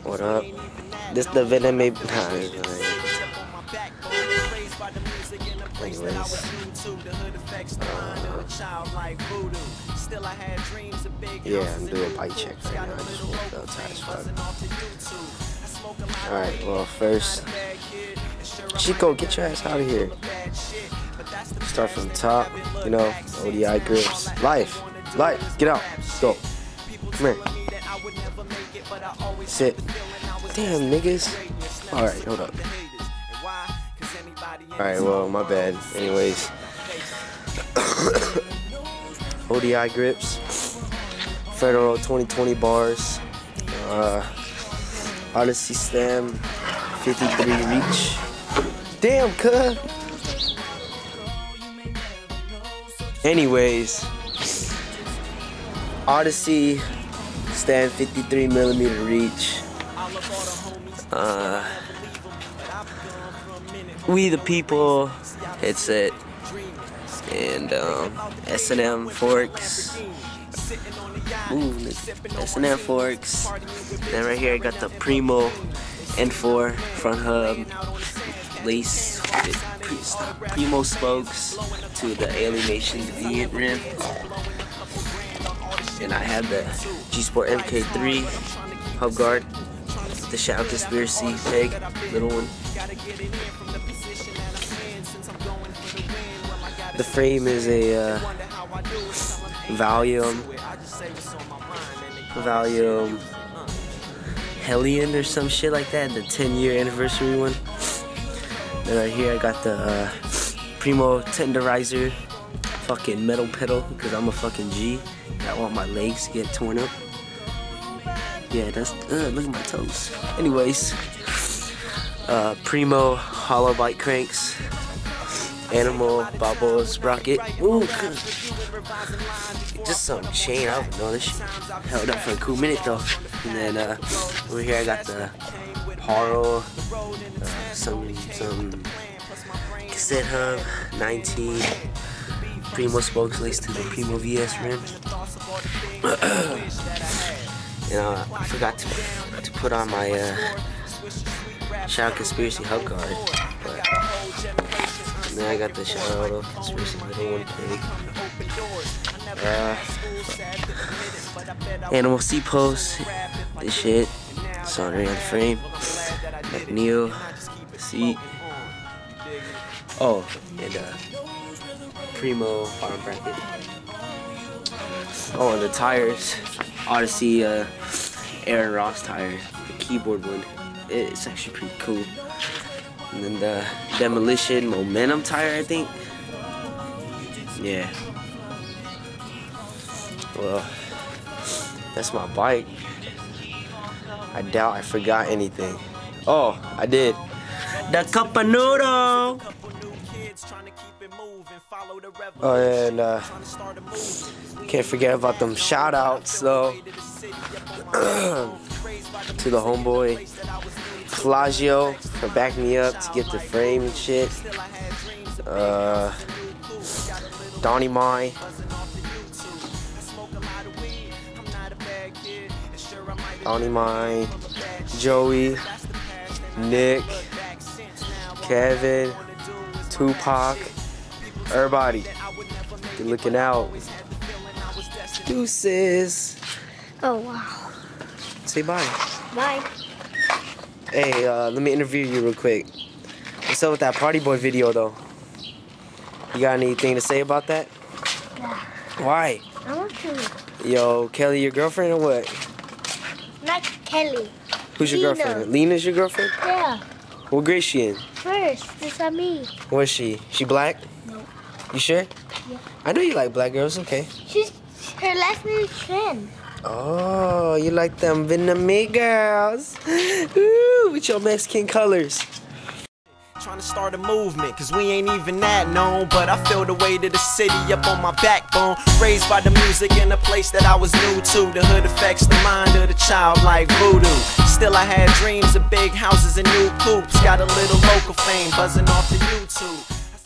What up? This the Venom maybe. Anyways. Yeah, I'm doing a bike check right now. I just woke up tired as fuck. Alright, well, first, Chico, get your ass out of here. Start from the top, you know, ODI grips. Life, get out, go. Come here. Sit. Damn, niggas. Alright, hold up. Alright, well, my bad. Anyways. ODI grips. Federal 2020 bars. Odyssey stem. 53 reach. Damn, cuh. Anyways. Odyssey stand 53mm reach. We the people headset and S&M forks. Ooh, S&M forks. Then right here I got the Primo N4 front hub, lace Primo spokes to the Alienation Deviant rim. And I have the G Sport MK3 hub guard, the Shadow Conspiracy peg, little one. The frame is a Valium Hellion or some shit like that, the 10-year anniversary one. Then right here I got the Primo Tenderizer fucking metal pedal because I'm a fucking G. I want my legs to get torn up. Yeah, that's look at my toes. Anyways, Primo hollow bike cranks, Animal Balboa sprocket. Ooh, just some chain. I don't know, this shit held up for a cool minute though. And then over here I got the Haro, some cassette hub, 19 Primo spokes laced to the Primo VS rim. And I forgot to put on my Shadow Conspiracy hub guard. But then I got the Shadow Conspiracy little one pig. Animal C post, this shit, soldering on the frame, McNeil, seat. Oh, and Primo bottom bracket. Oh, and the tires, Odyssey Aaron Ross tire, the keyboard one. It's actually pretty cool. And then the Demolition Momentum tire, I think. Yeah. Well, that's my bike. I doubt I forgot anything. Oh, I did. The cup of noodle. Oh, and can't forget about them shout outs though. To the homeboy Pelagio for backing me up to get the frame and shit. Donnie Mai. Joey, Nick, Kevin, Tupac, everybody. You're looking out. Deuces. Oh wow. Say bye. Bye. Hey, let me interview you real quick. What's up with that Party Boy video though? You got anything to say about that? Yeah. Why? I want to. Yo, Kelly, your girlfriend or what? Not Kelly. Who's your girlfriend? Lena's your girlfriend? Yeah. What grade she in? First, this is me. What is she? She black? No. You sure? Yeah. I know you like black girls, okay. Her last name is Chen. Oh, you like them Vietnamese girls. Ooh, with your Mexican colors. Trying to start a movement, cause we ain't even that known. But I feel the weight of the city up on my backbone. Raised by the music in a place that I was new to. The hood affects the mind of the child like voodoo. Still I had dreams of big houses and new coops. Got a little local fame buzzing off the YouTube.